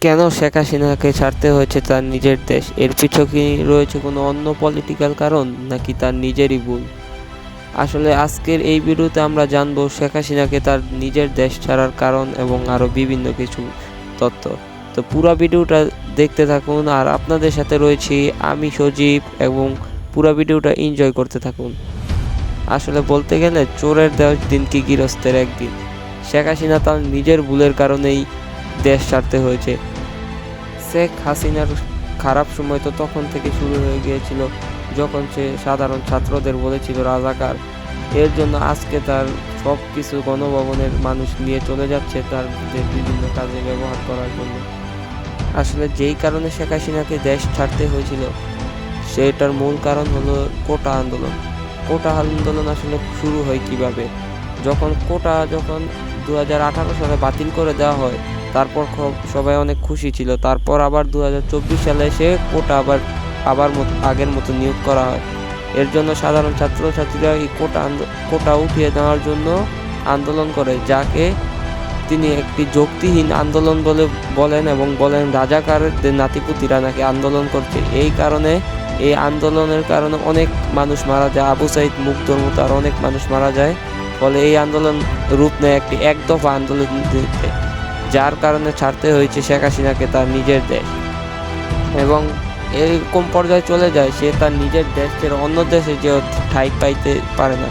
কেন শেখ হাসিনাকে ছাড়তে হয়েছে তার নিজের দেশ? এর পিছনে কি রয়েছে কোনো অন্য পলিটিক্যাল কারণ, নাকি তার নিজেরই ভুল? আসলে আজকের এই ভিডিওতে আমরা জানবো শেখ হাসিনাকে তার নিজের দেশ ছাড়ার কারণ এবং আরও বিভিন্ন কিছু তথ্য। তো পুরো ভিডিওটা দেখতে থাকুন, আর আপনাদের সাথে রয়েছি আমি সজীব, এবং পুরো ভিডিওটা এনজয় করতে থাকুন। আসলে বলতে গেলে চোরের 10 দিন কি গৃহস্থের একদিন। শেখ হাসিনা তার নিজের ভুলের কারণেই দেশ ছাড়তে হয়েছে। শেখ হাসিনার খারাপ সময় তো তখন থেকে শুরু হয়ে গিয়েছিল যখন সে সাধারণ ছাত্রদের বলেছিল রাজাকার। এর জন্য আজকে তার সব কিছু গণভবনের মানুষ নিয়ে চলে যাচ্ছে তার বিভিন্ন কাজে ব্যবহার করার জন্য। আসলে যেই কারণে শেখ হাসিনাকে দেশ ছাড়তে হয়েছিল সেটার মূল কারণ হলো কোটা আন্দোলন। কোটা আন্দোলন আসলে শুরু হয় কিভাবে? যখন 2018 সালে বাতিল করে দেওয়া হয়, তারপর সবাই অনেক খুশি ছিল। তারপর আবার 2024 সালে এসে কোটা আবার আগের মতো নিয়োগ করা হয়। এর জন্য সাধারণ ছাত্রছাত্রীরা এই কোটা উঠিয়ে নেওয়ার জন্য আন্দোলন করে, যাকে তিনি একটি যুক্তিহীন আন্দোলন বলেন এবং বলেন রাজাকারদের নাতিপুতিরা নাকি আন্দোলন করছে। এই আন্দোলনের কারণে অনেক মানুষ মারা যায়, আবু সাইদ মুগ্ধর মতো আর অনেক মানুষ মারা যায়। ফলে এই আন্দোলন রূপ নেয় একটি একদফা আন্দোলন, যার কারণে ছাড়তে হয়েছে শেখ হাসিনাকে তার নিজের দেশ। এবং এরকম পর্যায়ে চলে যায় সে তার নিজের দেশ ছেড়ে অন্য দেশে যে ঠাঁই পাইতে পারে না,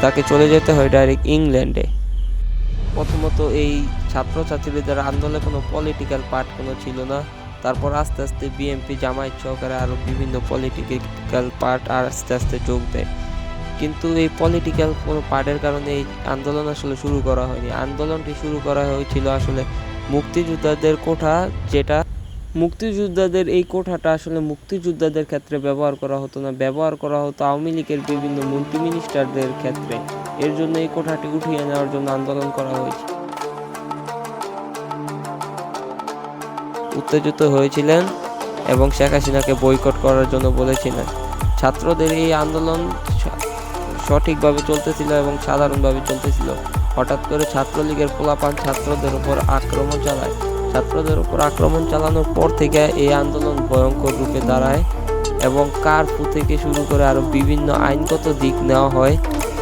তাকে চলে যেতে হয় ডাইরেক্ট ইংল্যান্ডে। প্রথমত এই ছাত্রছাত্রীদের আন্দোলনে কোনো পলিটিক্যাল পার্ট কোনো ছিল না। তারপর আস্তে আস্তে বিএনপি, জামায়াত সহকারে আরও বিভিন্ন পলিটিক্যাল পার্ট আস্তে আস্তে যোগ দেয়। কিন্তু এই পলিটিক্যাল কোনো পার্টের কারণে এই আন্দোলন আসলে শুরু করা হয়নি। আন্দোলনটি শুরু করা হয়েছিল আসলে মুক্তিযোদ্ধাদের কোঠা, যেটা মুক্তিযোদ্ধাদের এই কোঠাটা আসলে মুক্তিযোদ্ধাদের ক্ষেত্রে ব্যবহার করা হতো না, ব্যবহার করা হতো আওয়ামী লীগের বিভিন্ন মন্ত্রী মিনিস্টারদের ক্ষেত্রে। এর জন্য এই কোঠাটি উঠিয়ে নেওয়ার জন্য আন্দোলন করা হয়েছে। উত্তেজিত হয়েছিলেন এবং শেখ হাসিনাকে বয়কট করার জন্য বলেছিলেন। ছাত্রদের এই আন্দোলন সঠিকভাবে চলতেছিল এবং সাধারণভাবে চলতেছিল। হঠাৎ করে ছাত্রলীগের পোলাপান ছাত্রদের উপর আক্রমণ চালায়। ছাত্রদের উপর আক্রমণ চালানোর পর থেকে এই আন্দোলন ভয়ঙ্কর রূপে দাঁড়ায় এবং কারফিউ থেকে শুরু করে আরও বিভিন্ন আইনগত দিক নেওয়া হয়,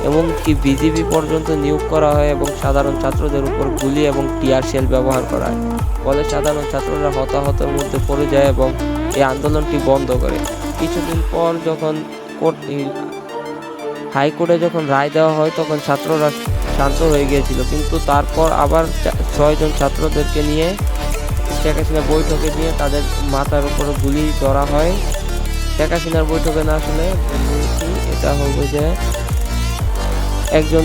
এমনকি বিজিবি পর্যন্ত নিয়োগ করা হয় এবং সাধারণ ছাত্রদের উপর গুলি এবং টিয়ার শেল ব্যবহার করা হয়। ফলে সাধারণ ছাত্ররা হতাহতের মধ্যে পড়ে যায় এবং এই আন্দোলনটি বন্ধ করে। কিছুদিন পর যখন হাইকোর্টে যখন রায় দেওয়া হয় তখন ছাত্ররা শান্ত হয়ে গিয়েছিল, কিন্তু তারপর আবার 6 জন ছাত্রদেরকে নিয়ে শেখ হাসিনা বৈঠকে নিয়ে তাদের মাথার উপরে গুলি ধরা হয়। শেখ হাসিনার বৈঠকে না, আসলে এটা হবে যে একজন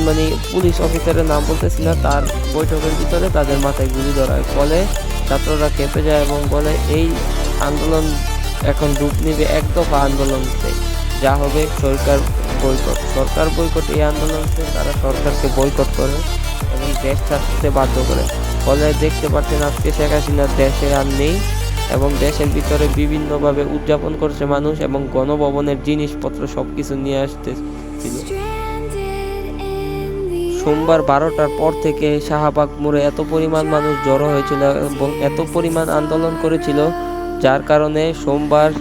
পুলিশ অফিসারের নাম বলতেছি না, তার বৈঠকের ভিতরে তাদের মাথায় গুলি ধরা হয়। ফলে ছাত্ররা কেঁপে যায় এবং বলে এই আন্দোলন এখন রূপ নেবে একদফা আন্দোলনতে, যা হবে সরকার বয়কট। এই আন্দোলনতে তারা সরকারকে বয়কট করে এবং দেশ ছাড়তে বাধ্য করে। ফলে দেখতে পাচ্ছেন আজকে শেখ হাসিনা দেশে আর নেই এবং দেশের ভিতরে বিভিন্নভাবে উদযাপন করছে মানুষ এবং গণভবনের জিনিসপত্র সবকিছু নিয়ে আসতেছিল। সোমবার 12টার পর থেকে শাহবাগ মোড়ে এত পরিমাণ মানুষ জড়ো হয়েছিল এবং এত পরিমাণ আন্দোলন করেছিল, যার কারণে সোমবার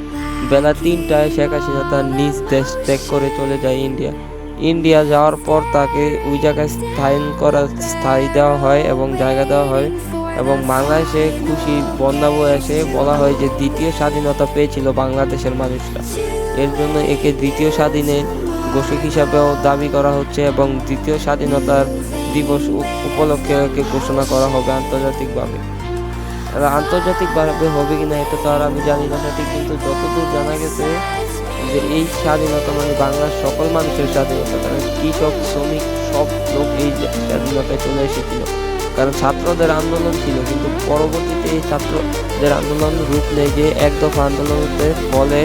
বেলা 3টায় শেখ হাসিনা তার নিজ দেশ ত্যাগ করে চলে যায় ইন্ডিয়া যাওয়ার পর তাকে ওই জায়গায় স্থায়ী দেওয়া হয় এবং জায়গা দেওয়া হয় এবং বাংলাদেশে খুশি বন্যা বয়ে এসে বলা হয় যে দ্বিতীয় স্বাধীনতা পেয়েছিল বাংলাদেশের মানুষরা। এর জন্য একে দ্বিতীয় স্বাধীনের ঘোষক হিসাবেও দাবি করা হচ্ছে এবং দ্বিতীয় স্বাধীনতার দিবস উপলক্ষে একে ঘোষণা করা হবে আন্তর্জাতিকভাবে। আন্তর্জাতিকভাবে হবে কিনা এটা তো আর আমি জানি না সঠিক, কিন্তু যতদূর জানা গেছে যে এই স্বাধীনতা বাংলার সকল মানুষের স্বাধীনতা, কারণ কৃষক, শ্রমিক সব লোক এই স্বাধীনতায় চলে এসেছিল, কারণ ছাত্রদের আন্দোলন ছিল। কিন্তু পরবর্তীতে এই ছাত্রদের আন্দোলন রূপ নেয় যে একদফা আন্দোলনের ফলে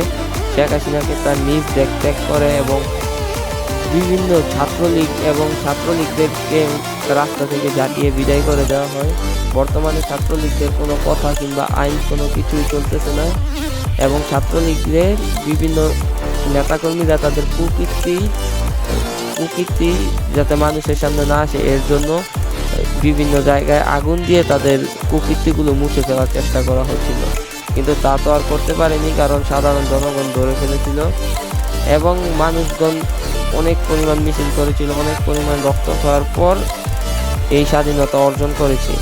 শেখ হাসিনাকে তার নিজ দেশ ত্যাগ করে এবং বিভিন্ন ছাত্রলীগদেরকে রাস্তা থেকে ঝাঁটিয়ে বিদায় করে দেওয়া হয়। বর্তমানে ছাত্রলীগদের কোনো কথা কিংবা আইন কোনো কিছুই চলতেছে না এবং ছাত্রলীগের বিভিন্ন নেতাকর্মীরা তাদের কুকীর্তি যাতে মানুষের সামনে না আসে, এর জন্য বিভিন্ন জায়গায় আগুন দিয়ে তাদের কুকীর্তিগুলো মুছে ফেলার চেষ্টা করা হচ্ছিল, কিন্তু তা তো আর করতে পারেনি, কারণ সাধারণ জনগণ ধরে ফেলেছিল এবং মানুষগণ অনেক পরিমাণ মিছিল করেছিল, অনেক পরিমাণ রক্ত খাওয়ার পর এই স্বাধীনতা অর্জন করেছি।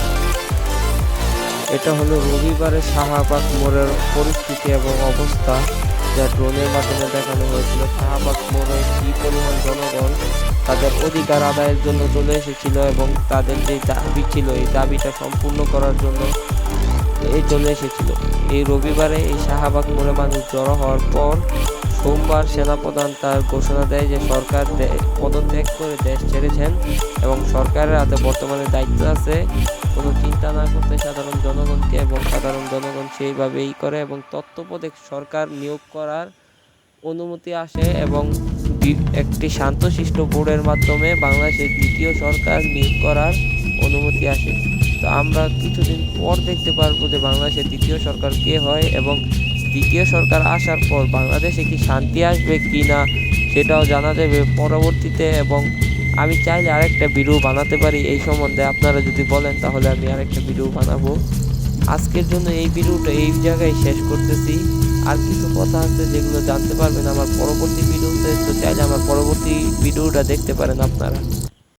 এটা হলো রবিবারের শাহবাগ মোড়ের পরিস্থিতি এবং অবস্থা, যা ড্রোনের মাধ্যমে দেখানো হয়েছিল। শাহবাগ মোড়ে কি পরিমাণ জনগণ তাদের অধিকার আদায়ের জন্য চলে এসেছিল এবং তাদের যে দাবি ছিল এই দাবিটা সম্পূর্ণ করার জন্য চলে এসেছিল। এই রবিবারে এই শাহবাগ মোড়ে মানুষ জড়ো হওয়ার পর সোমবার সেনাপ্রধান তার ঘোষণা দেয় যে সরকার পদত্যাগ করে দেশ ছেড়েছেন এবং সরকারের হাতে বর্তমানে দায়িত্ব আছে কোনো চিন্তা না করতে সাধারণ জনগণকে, এবং সাধারণ জনগণ সেইভাবেই করে এবং তত্ত্বাবধায়ক সরকার নিয়োগ করার অনুমতি আসে এবং একটি শান্তশিষ্ট বোর্ডের মাধ্যমে বাংলাদেশের দ্বিতীয় সরকার নিয়োগ করার অনুমতি আসে। তো আমরা কিছুদিন পর দেখতে পারবো যে বাংলাদেশের দ্বিতীয় সরকার কে হয় এবং দ্বিতীয় সরকার আসার পর বাংলাদেশে কি শান্তি আসবে কি না সেটাও জানা যাবে পরবর্তীতে। এবং আমি চাইলে আরেকটা ভিডিও বানাতে পারি এই সম্বন্ধে, আপনারা যদি বলেন তাহলে আমি আরেকটা ভিডিও বানাবো। আজকের জন্য এই ভিডিওটা এই জায়গায় শেষ করতেছি। আর কিছু কথা আছে যেগুলো জানতে পারবেন আমার পরবর্তী ভিডিওতে, তো চাইলে আমার পরবর্তী ভিডিওটা দেখতে পারেন আপনারা।